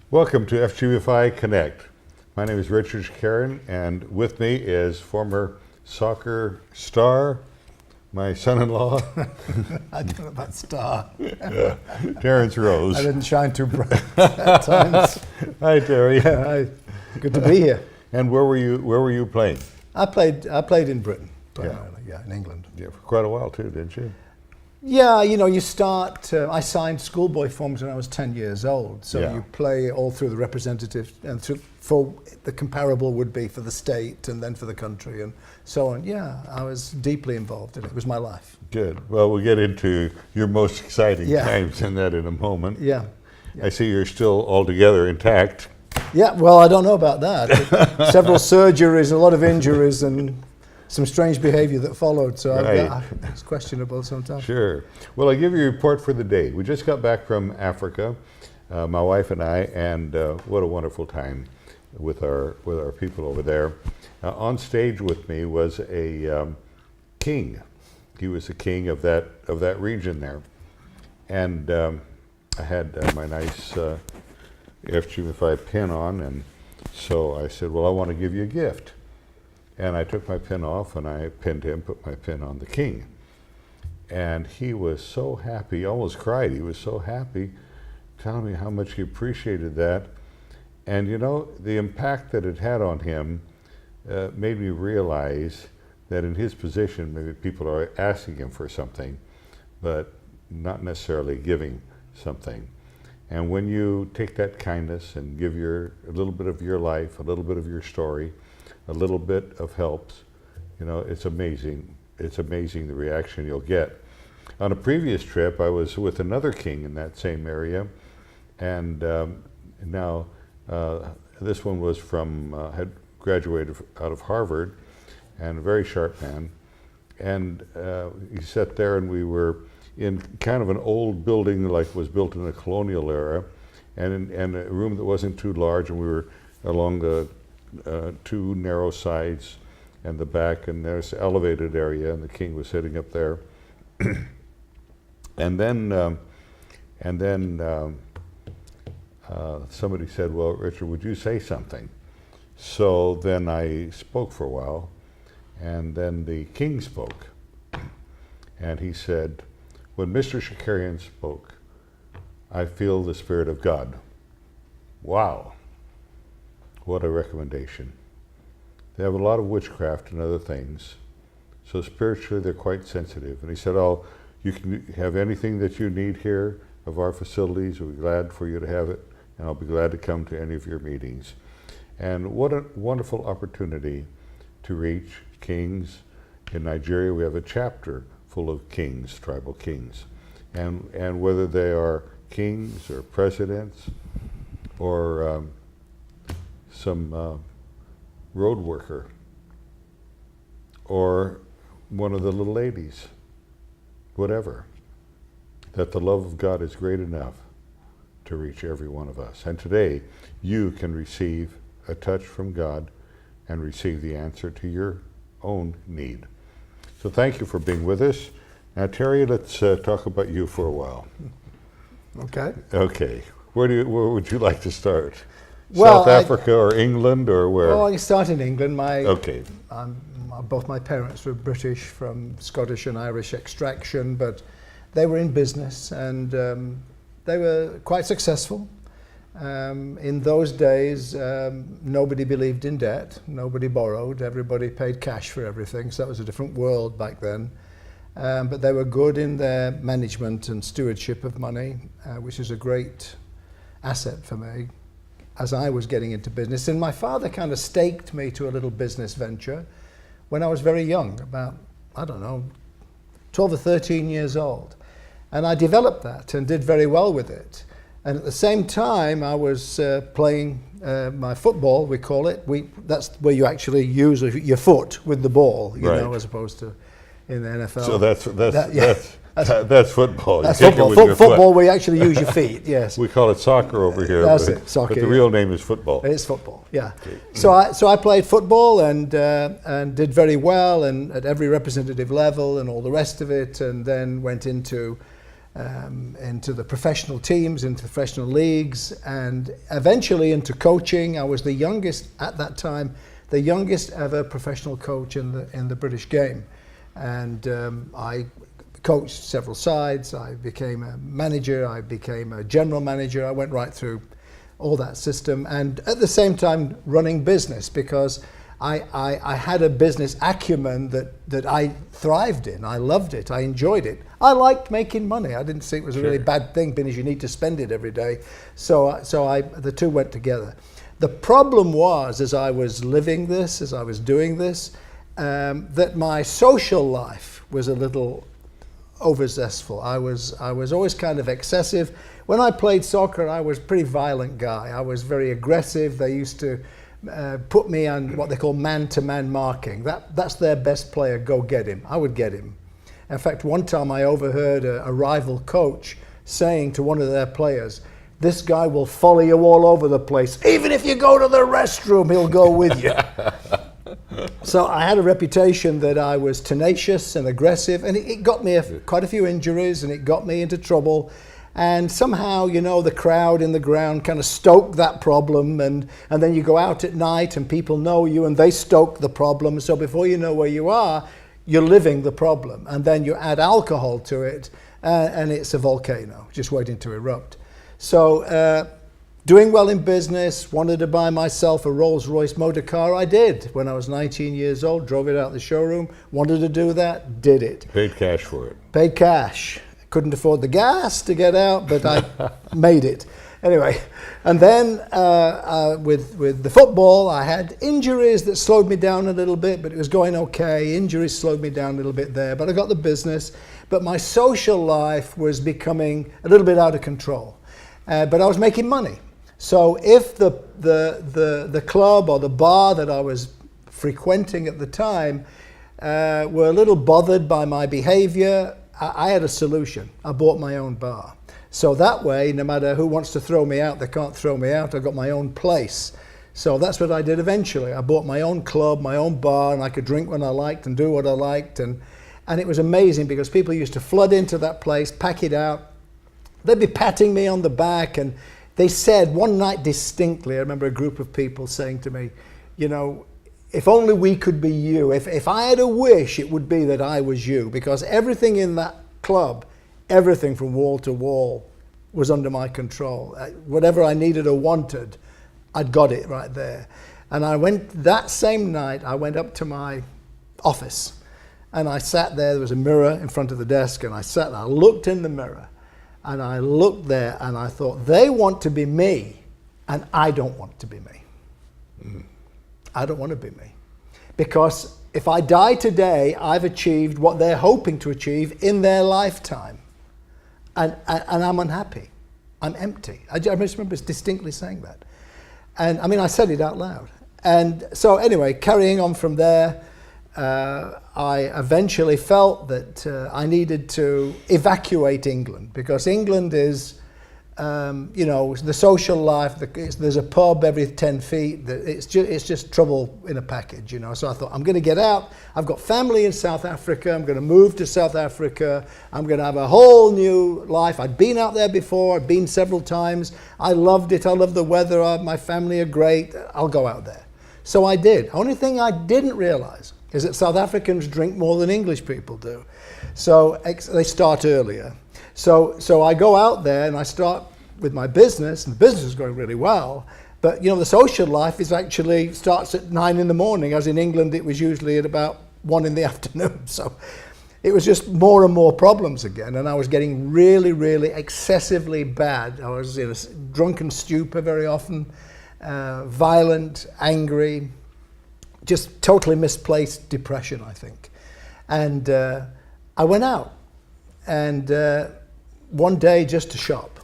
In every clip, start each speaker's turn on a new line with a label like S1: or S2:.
S1: Welcome to FGBMFI Connect. My name is Richard Shakarian, and with me is former soccer star, my son-in-law.
S2: I don't know about star.
S1: Terrence Rose.
S2: I didn't shine too bright at times.
S1: Hi, Terry.
S2: Good to be here.
S1: And where were you playing?
S2: I played in Britain, primarily, in England.
S1: Yeah, for quite a while too, didn't you?
S2: Yeah, you start, I signed schoolboy forms when I was 10 years old, so you play all through the representative, and for the comparable would be for the state and then for the country and so on. Yeah, I was deeply involved in it. It was my life. Good.
S1: Well, we'll get into your most exciting times in that in a moment.
S2: Yeah.
S1: I see you're still altogether intact.
S2: Yeah, well, I don't know about that. Several surgeries, a lot of injuries, and some strange behavior that followed, so it's questionable sometimes.
S1: Sure. Well, I'll give you a report for the day. We just got back from Africa, my wife and I, and what a wonderful time with our people over there. On stage with me was a king. He was the king of that region there, and I had my nice FGBMFI pin on, and so I said, well, I want to give you a gift. And I took my pin off and I pinned him, put my pin on the king. And he was so happy, almost cried. He was so happy, telling me how much he appreciated that. And the impact that it had on him made me realize that in his position, maybe people are asking him for something, but not necessarily giving something. And when you take that kindness and give a little bit of your life, a little bit of your story, a little bit of helps, it's amazing. It's amazing the reaction you'll get. On a previous trip, I was with another king in that same area, and now this one was had graduated out of Harvard, and a very sharp man. And he sat there, and we were in kind of an old building, like was built in the colonial era, and a room that wasn't too large, and we were along the two narrow sides and the back, and there's an elevated area, and the king was sitting up there. and then somebody said, well, Richard, would you say something? So then I spoke for a while, and then the king spoke, and he said, when Mr. Shakarian spoke, I feel the Spirit of God. Wow. What a recommendation. They have a lot of witchcraft and other things, so spiritually they're quite sensitive. And he said, oh, you can have anything that you need here of our facilities. We'll be glad for you to have it, and I'll be glad to come to any of your meetings. And what a wonderful opportunity to reach kings. In Nigeria, we have a chapter full of kings, tribal kings. And whether they are kings or presidents or some road worker or one of the little ladies, whatever, that the love of God is great enough to reach every one of us. And today, you can receive a touch from God and receive the answer to your own need. So thank you for being with us. Now, Terry, let's talk about you for a while.
S2: Okay.
S1: Okay. Where would you like to start? Well, South Africa or England or where?
S2: Well, I started in England.
S1: Both
S2: my parents were British from Scottish and Irish extraction, but they were in business and they were quite successful. In those days, nobody believed in debt, nobody borrowed, everybody paid cash for everything, so that was a different world back then. But they were good in their management and stewardship of money, which is a great asset for me as I was getting into business. And my father kind of staked me to a little business venture when I was very young, about, 12 or 13 years old. And I developed that and did very well with it. And at the same time, I was playing my football, we call it. That's where you actually use your foot with the ball, as opposed to in the NFL.
S1: So that's football.
S2: That's football. Football, where you actually use your feet. Yes.
S1: We call it soccer over here.
S2: That's it, soccer.
S1: But the real name is football.
S2: It's football. Yeah. Okay. So I played football and did very well, and at every representative level and all the rest of it, and then went into into the professional teams, into professional leagues, and eventually into coaching. I was the youngest at that time, the youngest ever professional coach in the British game, and I coached several sides. I became a manager, I became a general manager. I went right through all that system, and at the same time running business, because I had a business acumen that I thrived in. I loved it. I enjoyed it. I liked making money. I didn't see it was a really bad thing, because you need to spend it every day. So the two went together. The problem was, as I was living this, as I was doing this, that my social life was a little overzestful. I was always kind of excessive. When I played soccer, I was a pretty violent guy. I was very aggressive. They used to put me on what they call man-to-man marking. That's their best player, go get him. I would get him. In fact, one time I overheard a rival coach saying to one of their players, "This guy will follow you all over the place. Even if you go to the restroom, he'll go with you." So I had a reputation that I was tenacious and aggressive, and it got me quite a few injuries, and it got me into trouble. And somehow, you know, the crowd in the ground kind of stoked that problem, and then you go out at night and people know you and they stoke the problem. So before you know where you are, you're living the problem. And then you add alcohol to it, and it's a volcano just waiting to erupt. So doing well in business, wanted to buy myself a Rolls-Royce motor car. I did when I was 19 years old, drove it out the showroom, wanted to do that, did it.
S1: Paid cash for it.
S2: Paid cash. Couldn't afford the gas to get out, but I made it. Anyway, and then with the football, I had injuries that slowed me down a little bit, but it was going okay. Injuries slowed me down a little bit there, but I got the business. But my social life was becoming a little bit out of control. But I was making money. So if the club or the bar that I was frequenting at the time were a little bothered by my behavior, I had a solution. I bought my own bar. So that way, no matter who wants to throw me out, they can't throw me out. I got my own place. So that's what I did eventually. I bought my own club, my own bar, and I could drink when I liked and do what I liked. And it was amazing, because people used to flood into that place, pack it out. They'd be patting me on the back, and they said one night distinctly, I remember a group of people saying to me, you know, if only we could be you. If I had a wish, it would be that I was you, because everything in that club, everything from wall to wall, was under my control. Whatever I needed or wanted, I'd got it right there. And that same night, I went up to my office, and I sat there. There was a mirror in front of the desk, and I looked in the mirror, and I looked there, and I thought, they want to be me, and I don't want to be me. Mm. I don't want to be me, because if I die today, I've achieved what they're hoping to achieve in their lifetime, and I'm unhappy. I'm empty. I just remember distinctly saying that, and I mean, I said it out loud. And so anyway, carrying on from there, I eventually felt that I needed to evacuate England, because England is, you know, the social life. There's a pub every 10 feet. It's just trouble in a package, you know. So I thought, I'm going to get out. I've got family in South Africa. I'm going to move to South Africa. I'm going to have a whole new life. I'd been out there before. I'd been several times. I loved it. I love the weather. My family are great. I'll go out there. So I did. Only thing I didn't realize is that South Africans drink more than English people do. So they start earlier. So I go out there and I start with my business, and the business is going really well. But you know, the social life starts at 9 in the morning, as in England it was usually at about 1 in the afternoon. So it was just more and more problems again, and I was getting really, really excessively bad. I was in a drunken stupor very often, violent, angry, just totally misplaced depression, I think. And I went out, and one day just to shop.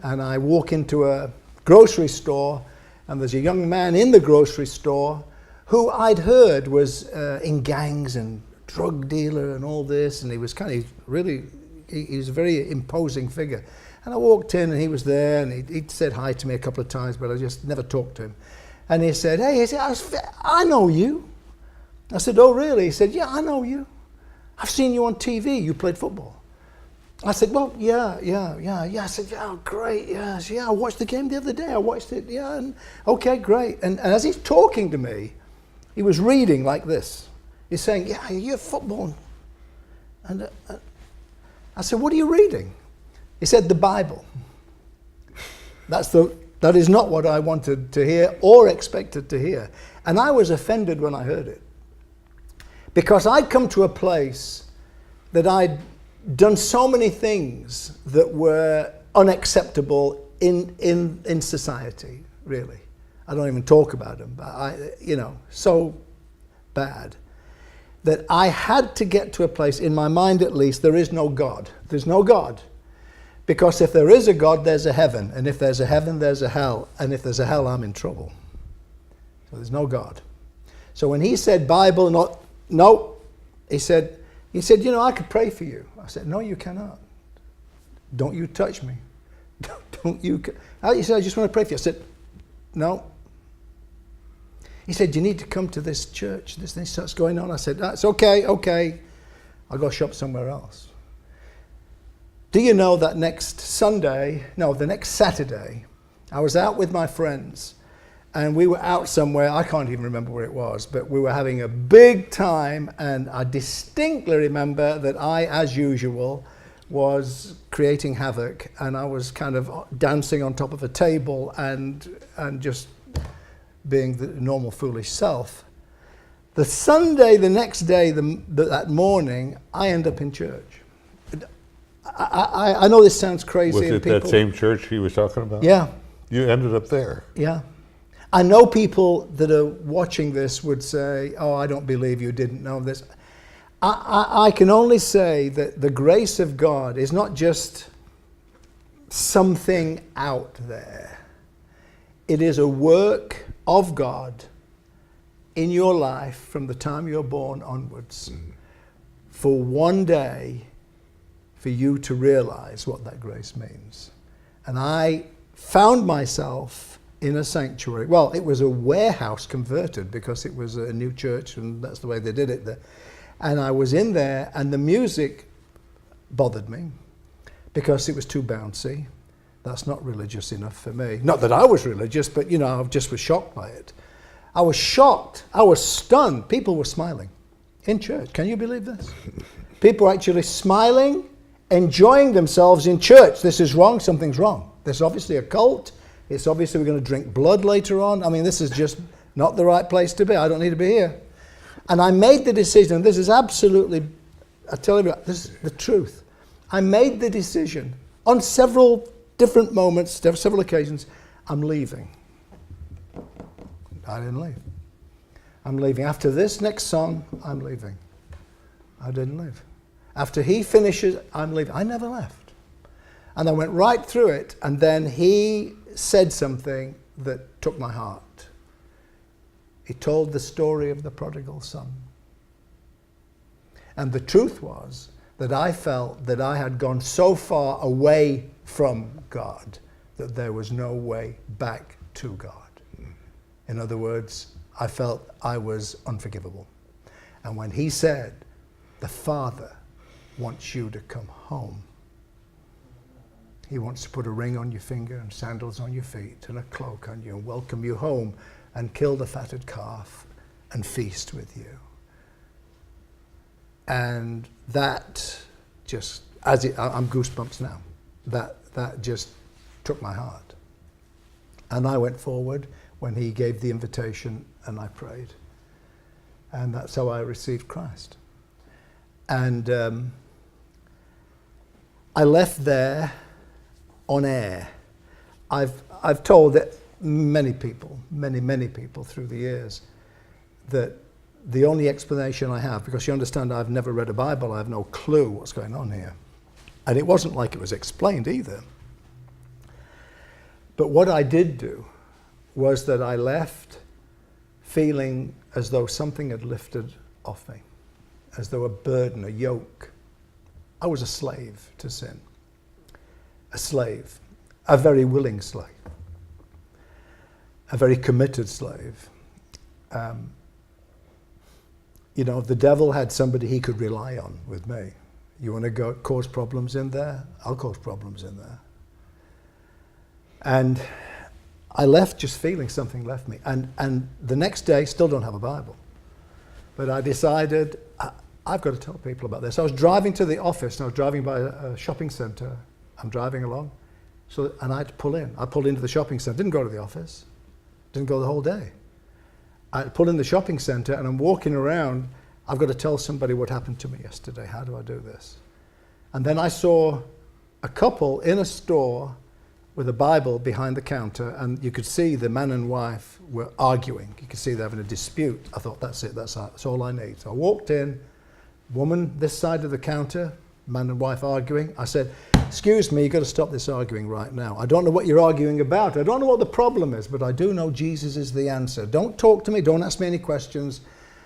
S2: And I walk into a grocery store, and there's a young man in the grocery store who I'd heard was in gangs and drug dealer and all this, and he was kind of really, he was a very imposing figure. And I walked in, and he was there, and he'd said hi to me a couple of times, but I just never talked to him. And he said, hey, he said, I know you. I said, oh, really? He said, yeah, I know you. I've seen you on TV. You played football. I said, well, yeah. I said, yeah, oh, great, yes, yeah. I watched the game the other day. I watched it, yeah, and okay, great. And as he's talking to me, he was reading like this. He's saying, yeah, you're football. And I said, what are you reading? He said, the Bible. That is not what I wanted to hear or expected to hear. And I was offended when I heard it. Because I'd come to a place that I'd done so many things that were unacceptable in society, really. I don't even talk about them, but so bad that I had to get to a place, in my mind at least, there is no God. There's no God. Because if there is a God, there's a heaven. And if there's a heaven, there's a hell. And if there's a hell, I'm in trouble. So there's no God. So when he said Bible, no, he said, I could pray for you. I said, no, you cannot. Don't you touch me. Don't you. He said, I just want to pray for you. I said, no. He said, you need to come to this church. This thing starts going on. I said, that's okay. I'll go shop somewhere else. Do you know that the next Saturday, I was out with my friends and we were out somewhere, I can't even remember where it was, but we were having a big time, and I distinctly remember that I, as usual, was creating havoc, and I was kind of dancing on top of a table and just being the normal foolish self. The Sunday, the next day, that morning, I end up in church. I know this sounds crazy.
S1: Was it that same church he was talking about?
S2: Yeah.
S1: You ended up there?
S2: Yeah. I know people that are watching this would say, oh, I don't believe you didn't know this. I can only say that the grace of God is not just something out there. It is a work of God in your life from the time you're born onwards, for one day for you to realize what that grace means. And I found myself in a sanctuary. Well, it was a warehouse converted because it was a new church, and that's the way they did it there. And I was in there, and the music bothered me because it was too bouncy. That's not religious enough for me. Not that I was religious, but I just was shocked by it. I was shocked. I was stunned. People were smiling in church. Can you believe this? People were actually smiling, enjoying themselves in church. This is wrong. Something's wrong. This is obviously a cult. It's obviously we're going to drink blood later on. I mean, this is just not the right place to be. I don't need to be here. And I made the decision. This is absolutely, I tell you, this is the truth. I made the decision on several different moments, several occasions. I'm leaving. I didn't leave. I'm leaving. After this next song, I'm leaving. I didn't leave. After he finishes, I'm leaving. I never left. And I went right through it, and then he said something that took my heart. He told the story of the prodigal son. And the truth was that I felt that I had gone so far away from God that there was no way back to God. In other words, I felt I was unforgivable. And when he said, the Father wants you to come home. He wants to put a ring on your finger and sandals on your feet and a cloak on you and welcome you home and kill the fatted calf and feast with you. And that just, I'm goosebumps now. That just took my heart. And I went forward when he gave the invitation and I prayed. And that's how I received Christ. And I left there on air. I've told that many people through the years that the only explanation I have, because you understand I've never read a Bible, I have no clue what's going on here. And it wasn't like it was explained either. But what I did do was that I left feeling as though something had lifted off me, as though a burden, a yoke. I was a slave to sin. A slave, a very willing slave, a very committed slave. The devil had somebody he could rely on with me. You want to go cause problems in there? I'll cause problems in there. And I left just feeling something left me. And the next day, still don't have a Bible. But I decided, I've got to tell people about this. I was driving to the office, and I was driving by a shopping centre. I'm driving along, and I had to pull in. I pulled into the shopping centre, didn't go to the office, didn't go the whole day. I pulled in the shopping centre, and I'm walking around. I've got to tell somebody what happened to me yesterday. How do I do this? And then I saw a couple in a store with a Bible behind the counter, and you could see the man and wife were arguing. You could see they're having a dispute. I thought, that's it, that's all I need. So I walked in, woman this side of the counter, man and wife arguing. I said, excuse me, you've got to stop this arguing right now. I don't know what you're arguing about. I don't know what the problem is, but I do know Jesus is the answer. Don't talk to me, don't ask me any questions.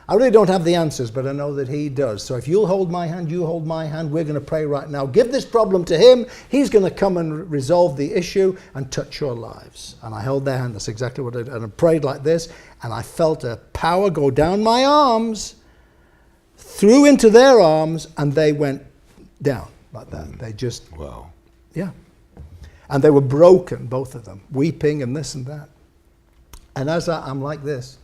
S2: I really don't have the answers, but I know that he does. So if you'll hold my hand, you hold my hand, we're going to pray right now. Give this problem to him. He's going to come and resolve the issue and touch your lives. And I held their hand. That's exactly what I did. And I prayed like this, and I felt a power go down my arms, through into their arms, and they went down like that. They just,
S1: wow.
S2: Yeah. And they were broken, both of them, weeping and this and that. And as I'm like this,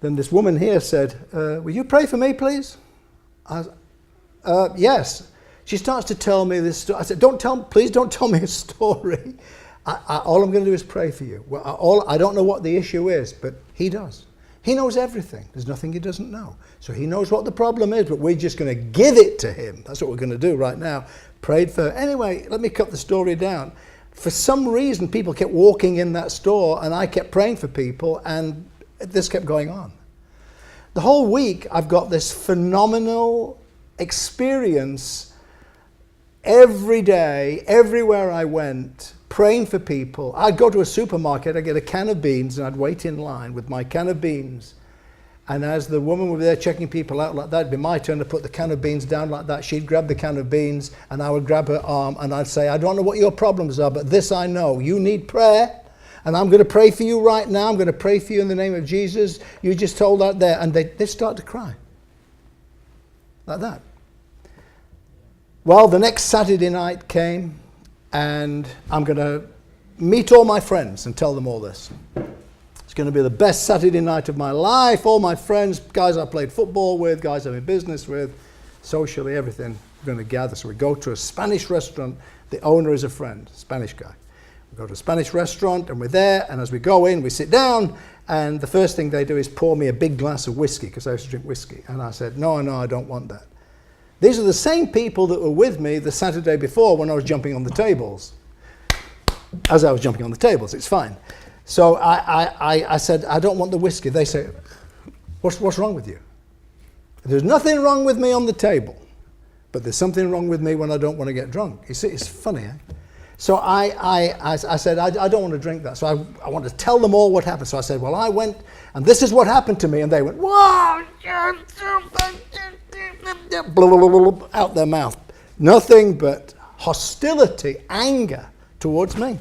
S2: then this woman here said, will you pray for me, please? Yes. She starts to tell me this story. I said, please don't tell me a story. All I'm going to do is pray for you. Well, I don't know what the issue is, but he does. He knows everything. There's nothing he doesn't know. So he knows what the problem is, but we're just going to give it to him. That's what we're going to do right now. Prayed for her. Anyway, let me cut the story down. For some reason, people kept walking in that store, and I kept praying for people, and this kept going on. The whole week, I've got this phenomenal experience every day, everywhere I went, praying for people. I'd go to a supermarket, I'd get a can of beans, and I'd wait in line with my can of beans. And as the woman would be there checking people out like that, it'd be my turn to put the can of beans down like that. She'd grab the can of beans, and I would grab her arm, and I'd say, I don't know what your problems are, but this I know. You need prayer. And I'm going to pray for you right now. I'm going to pray for you in the name of Jesus. You just told that there. And they start to cry. Like that. Well, the next Saturday night came, and I'm going to meet all my friends and tell them all this. It's going to be the best Saturday night of my life. All my friends, guys I played football with, guys I'm in business with, socially, everything. We're going to gather. So we go to a Spanish restaurant. The owner is a friend, Spanish guy. We go to a Spanish restaurant, and we're there, and as we go in, we sit down, and the first thing they do is pour me a big glass of whiskey, because I used to drink whiskey. And I said, no, I don't want that. These are the same people that were with me the Saturday before when I was jumping on the tables. As I was jumping on the tables, it's fine. So I said, I don't want the whiskey. They say, what's wrong with you? There's nothing wrong with me on the table, but there's something wrong with me when I don't want to get drunk. You see, it's funny, eh? So I said, I don't want to drink that. So I want to tell them all what happened. So I said, well, I went, and this is what happened to me. And they went, whoa, out their mouth. Nothing but hostility, anger towards me.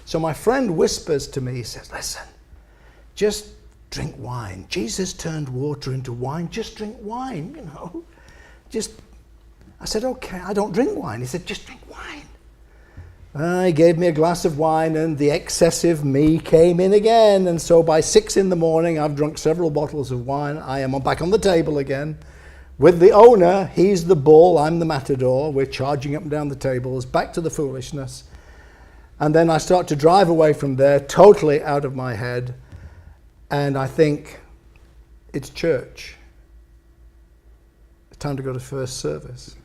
S2: So my friend whispers to me, he says, listen, just drink wine. Jesus turned water into wine. Just drink wine, you know. I said, okay, I don't drink wine. He said, just drink wine. He gave me a glass of wine, and the excessive me came in again. And so by 6 in the morning, I've drunk several bottles of wine. I am back on the table again. With the owner, he's the bull, I'm the matador. We're charging up and down the tables, back to the foolishness. And then I start to drive away from there, totally out of my head. And I think, it's church. It's time to go to first service.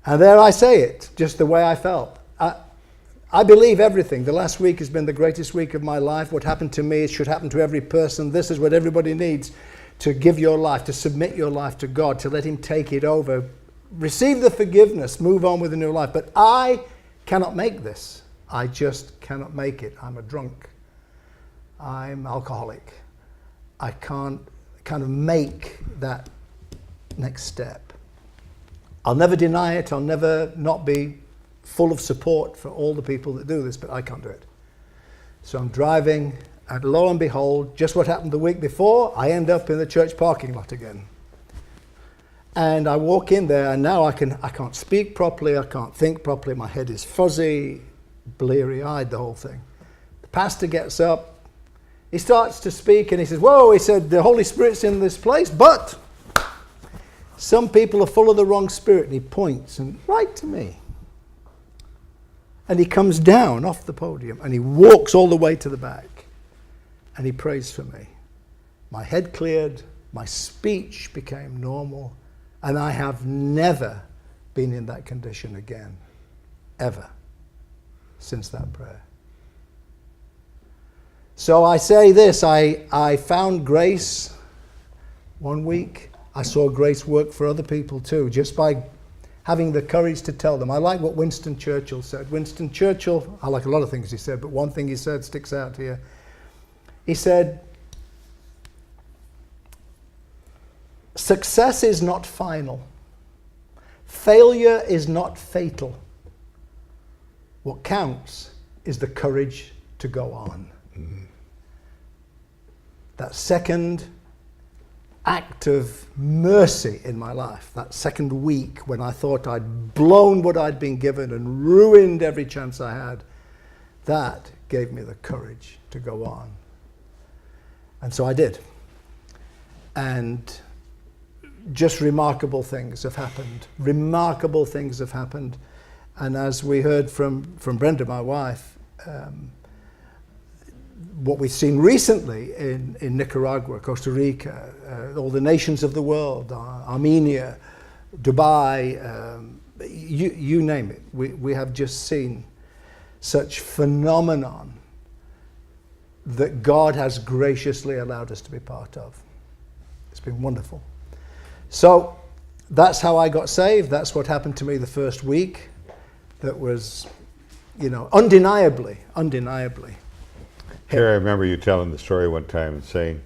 S2: And there I say it, just the way I felt. I believe everything. The last week has been the greatest week of my life. What happened to me, it should happen to every person. This is what everybody needs, to give your life, to submit your life to God, to let him take it over. Receive the forgiveness, move on with a new life. But I cannot make this. I just cannot make it. I'm a drunk. I'm alcoholic. I can't kind of make that next step. I'll never deny it. I'll never not be full of support for all the people that do this, but I can't do it. So I'm driving, and lo and behold, just what happened the week before, I end up in the church parking lot again. And I walk in there, and now I can't speak properly, I can't think properly, my head is fuzzy, bleary-eyed, the whole thing. The pastor gets up, he starts to speak, and he says, whoa, he said, the Holy Spirit's in this place, but some people are full of the wrong spirit. And he points and right to me. And he comes down off the podium, and he walks all the way to the back, and he prays for me. My head cleared, my speech became normal, and I have never been in that condition again, ever, since that prayer. So I say this, I found grace one week. I saw grace work for other people too, just by having the courage to tell them. I like what Winston Churchill said. Winston Churchill, I like a lot of things he said, but one thing he said sticks out here. He said, success is not final. Failure is not fatal. What counts is the courage to go on. Mm-hmm. That second act of mercy in my life, that second week when I thought I'd blown what I'd been given and ruined every chance I had, that gave me the courage to go on. And so I did. And just remarkable things have happened. Remarkable things have happened. And as we heard from Brenda, my wife, what we've seen recently in Nicaragua, Costa Rica, all the nations of the world, Armenia, Dubai, you name it. We have just seen such phenomenon that God has graciously allowed us to be part of. It's been wonderful. So that's how I got saved. That's what happened to me the first week. That was, undeniably.
S1: Terry, I remember you telling the story one time and saying,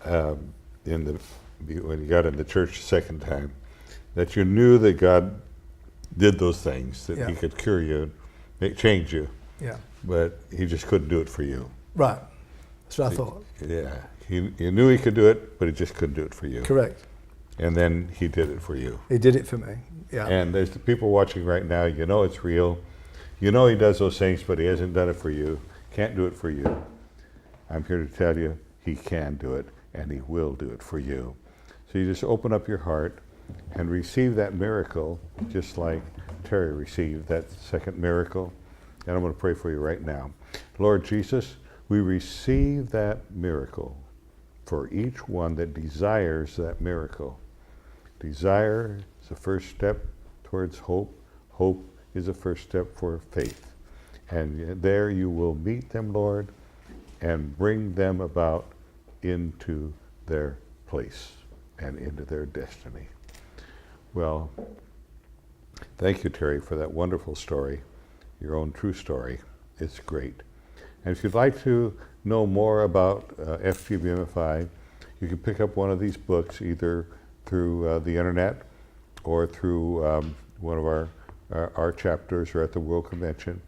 S1: when you got in the church the second time, that you knew that God did those things, that He could cure you, change you, but He just couldn't do it for you.
S2: Right. That's what I thought.
S1: Yeah. You knew He could do it, but He just couldn't do it for you.
S2: Correct.
S1: And then He did it for you.
S2: He did it for me. Yeah.
S1: And there's the people watching right now, it's real. He does those things, but He hasn't done it for you. Can't do it for you. I'm here to tell you He can do it, and He will do it for you. So you just open up your heart and receive that miracle, just like Terry received that second miracle. And I'm going to pray for you right now. Lord Jesus, we receive that miracle for each one that desires that miracle. Desire is the first step towards hope. Hope is the first step for faith. And there you will meet them, Lord, and bring them about into their place and into their destiny. Well, thank you, Terry, for that wonderful story, your own true story. It's great. And if you'd like to know more about FGBMFI, you can pick up one of these books either through the internet or through one of our chapters or at the World Convention.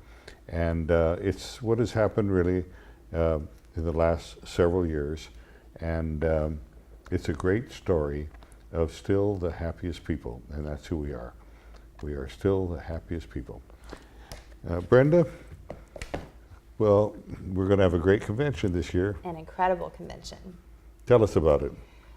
S1: And it's what has happened really in the last several years. And it's a great story of still the happiest people, and that's who we are. We are still the happiest people. Brenda, well, we're going to have a great convention this year.
S3: An incredible convention.
S1: Tell us about it.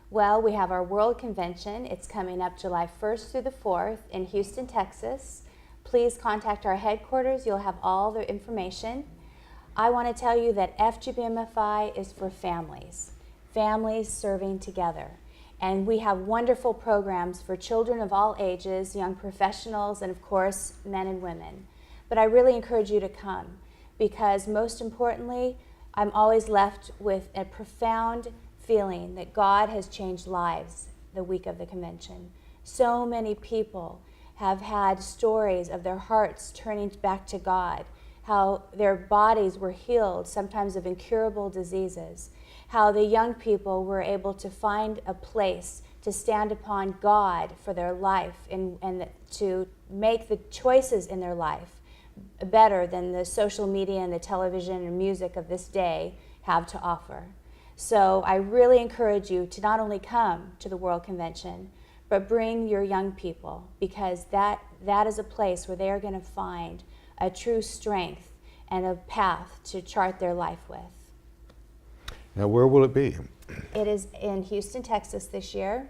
S3: Well, we have our World Convention. It's coming up July 1st through the 4th in Houston, Texas. Please contact our headquarters. You'll have all the information. I want to tell you that FGBMFI is for families serving together. And we have wonderful programs for children of all ages, young professionals, and of course, men and women. But I really encourage you to come because most importantly, I'm always left with a profound feeling that God has changed lives the week of the convention. So many people have had stories of their hearts turning back to God, how their bodies were healed, sometimes of incurable diseases, how the young people were able to find a place to stand upon God for their life and to make the choices in their life better than the social media and the television and music of this day have to offer. So I really encourage you to not only come to the World Convention, but bring your young people, because that is a place where they are going to find a true strength and a path to chart their life with.
S1: Now, where will it be?
S3: It is in Houston, Texas this year,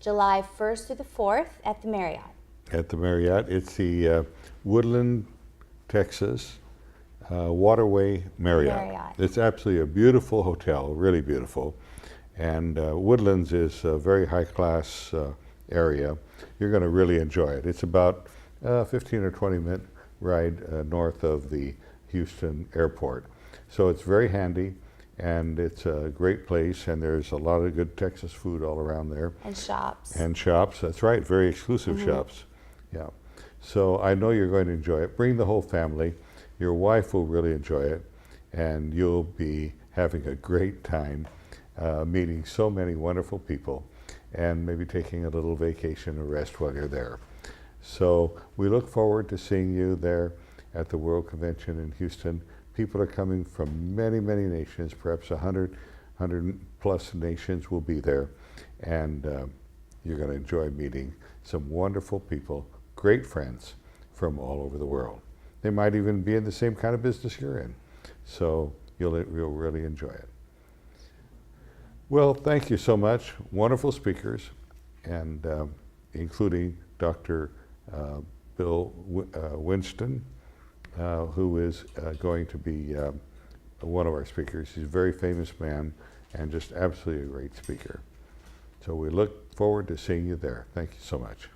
S3: July 1st through the 4th at the Marriott.
S1: At the Marriott. It's the Woodland, Texas Waterway Marriott. It's absolutely a beautiful hotel, really beautiful. And Woodlands is a very high-class area. You're going to really enjoy it. It's about 15 or 20-minute ride north of the Houston airport. So it's very handy, and it's a great place, and there's a lot of good Texas food all around there.
S3: And shops.
S1: And shops, that's right, very exclusive shops. Yeah. So I know you're going to enjoy it. Bring the whole family. Your wife will really enjoy it, and you'll be having a great time meeting so many wonderful people, and maybe taking a little vacation or rest while you're there. So we look forward to seeing you there at the World Convention in Houston. People are coming from many, many nations, perhaps 100 plus nations will be there, and you're going to enjoy meeting some wonderful people, great friends from all over the world. They might even be in the same kind of business you're in, so you'll really enjoy it. Well, thank you so much. Wonderful speakers, and including Dr. Bill Winston, who is going to be one of our speakers. He's a very famous man and just absolutely a great speaker. So we look forward to seeing you there. Thank you so much.